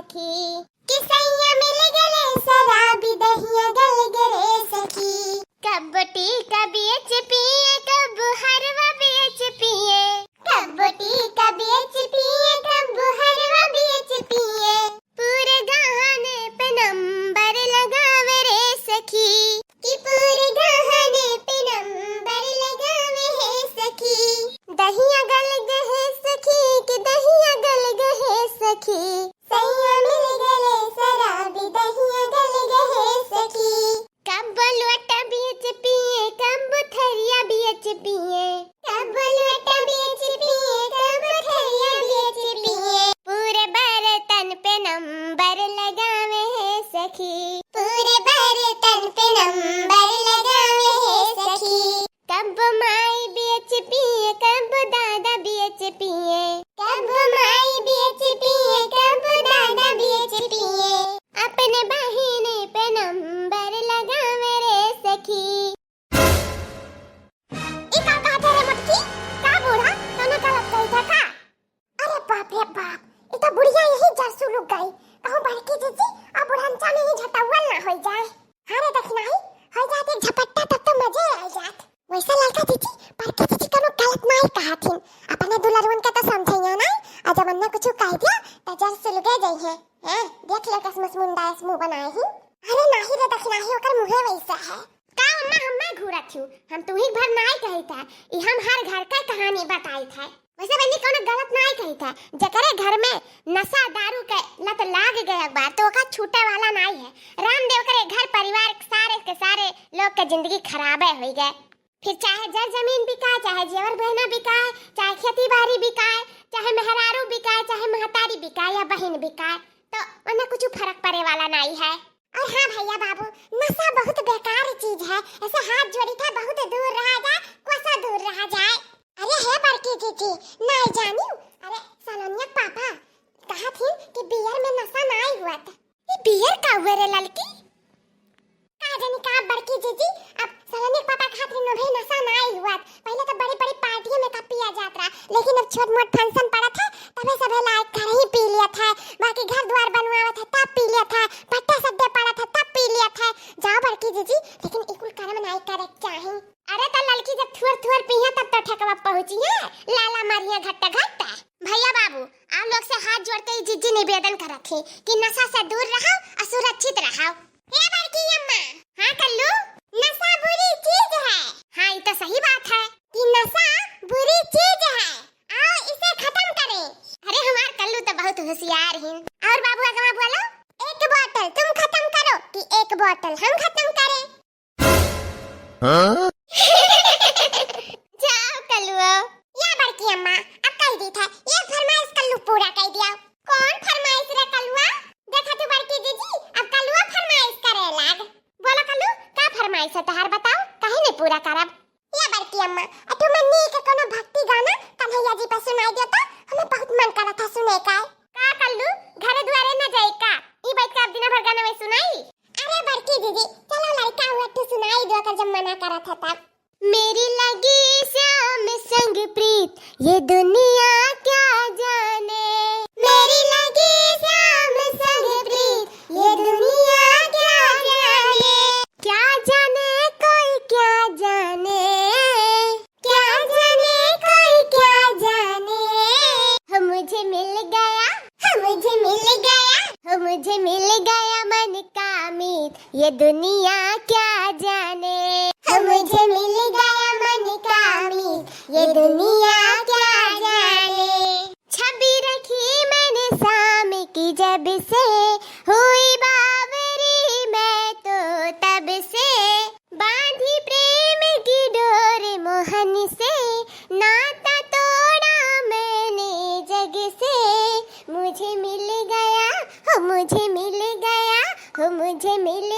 सखी, किसैया मिल गले शराबी दहिया गल गरे सखी। कब टीका बेच पिए कब हरवा बेच पिए, कब टीका बेच पिए कब हरवा बेच पिए। पूरे गहने पे नंबर लगावे रे सखी, कि पूरे गहने पे नंबर लगावे है सखी। दहिया गल गहे सखी, कि दहिया गल गहे सखी, सैया मिल गले शराबी दहिया गल गहे सखी। कब लोटा बेच पिए कब थरिया बेच पिए, कब लोटा बेच पिए कब थरिया बेच पिए। पूरे बर्तन पे नंबर लगावे है सखी, पूरे बर्तन पे नंबर लगावे है सखी। कब माई बेच पिए कब दादा बेच पिए, कब माई बेच पिए कब दादा बेच पिए। अपने बहिने पे नंबर लगावे रे सखी। इका कहते रे मटकी, का बूढ़ा तने का लगता था का? अरे बाप रे बाप, इता बुढ़िया यही जरसू लुक गई। कहूं बड़की जीजी और बुढ़ांचा में ही झटौल ना हो जाए। हारे देखना ही हो जाते झपट्टा तब तो मजे आ जात। वैसा लड़का जीजी बड़की जीजी कनो गलत नहीं कहा थीन, अपने दुल्हन का तो समझैया ना। आ जब अन्ना कुछ कह दिया तो जरसू लुक गई है। हां देख ले कसमस मुंडा इस मुंह बनाए ही। अरे नाही रे देखना ही ओकर मुंह वैसा है का। अम्मा हम्मा घूरा थी, हम तू ही भर नहीं कही था, ई हम हर घर का कहानी बताई था। वैसे बनी कोनो गलत नहीं कही था। जकरे घर में नशा दारू के लत लाग गया एक बार तो ओका छूटे वाला नहीं है। रामदेव करे घर परिवार सारे के सारे लोग के जिंदगी खराब हो गए। फिर चाहे जर जमीन बिकाए, चाहे जेवर गहना बिकाए, चाहे खेती बाड़ी बिकाए, चाहे मेहरारू बिकाए, चाहे महतारी बिकाए या बहन बिकाए, तो उन्हें कुछ फर्क पड़े वाला नहीं है। और हाँ भैया बाबू, नशा बहुत बेकार चीज है। ऐसे हाथ जोड़ी था बहुत दूर रहा जाए, कोसा दूर रहा जाए। अरे है बड़की जीजी नहीं जानी। अरे सलोनिया पापा कहा थी कि बियर में नशा नहीं हुआ था। ये बियर का हुआ रे लड़की का जानी का बड़की जीजी। अब सलोनिया पापा कहा थी नो भाई नशा नहीं हुआ। पहले तो बड़ी बड़ी पार्टियों में का पिया जाता, लेकिन अब छोट मोट फंक्शन पड़ा था तबे सब लायक घर ही पी लिया था। बाकी घर द्वार बनवावा था तब पी लिया था, पट्टा सद्दे पड़ा था तब पी लिया था। जाओ बड़की जीजी, लेकिन इकुल कर्म नहीं करे चाहे। अरे तो लड़की जब थुर थुर पी है तब तो ठेकवा पहुंची है, लाला मारिया घट्टा घट्टा। भैया बाबू आप लोग से हाथ जोड़ के जीजी निवेदन करत है कि नशा से दूर रहो और सुरक्षित रहो। हे बड़की अम्मा, हां कल्लू, नशा बुरी चीज है। हां ये तो सही बात है कि नशा बुरी चीज है, आओ इसे खत्म करें। अरे हमार कल्लू तो बहुत होशियार है। और बाबू अगवा बोलो, एक बोतल तुम खत्म करो कि एक बोतल हम खत्म करें। हाँ? जाओ कल्लू। या बड़की अम्मा अब कह दी था ये फरमाइश कल्लू पूरा कर दिया। कौन फरमाइश रे कल्लुआ? देखा तू बड़की जीजी अब कल्लुआ फरमाइश करे लाग। बोलो कल्लू का फरमाइश है तहार बताओ, काहे नहीं पूरा करब? या बड़की अम्मा तू मन्नी के कोनो भक्ति गाना कन्हैया जी पर सुनाई दे तो हमें बहुत मन करा था सुने का कल्लू घरे द्वारे न जाई का ई बैठ के अब दिन भर गाना में सुनाई। अरे बड़की दीदी चलो लड़का हुआ तो सुनाई दो कर जब मना करा था तब। मेरी लगी श्याम संग प्रीत ये दुनिया क्या जाने, मेरी लगी श्याम संग प्रीत ये दुनिया क्या जाने। क्या जाने कोई क्या जाने, क्या जाने कोई क्या जाने। हम मुझे मिल गया, हम मुझे मिल गया, हम मुझे मिल गया मन का मीत ये दुनिया क्या जाने। हम मुझे मिल गया मन का मीत ये दुनिया क्या जाने। छवि रखी मैंने शाम की जब से हुई बावरी मैं तो तब से, बांधी प्रेम की डोर मोहन से नाता तोड़ा मैंने जग से। मुझे मिल गया, हो मुझे मिल गया, हो मुझे मिल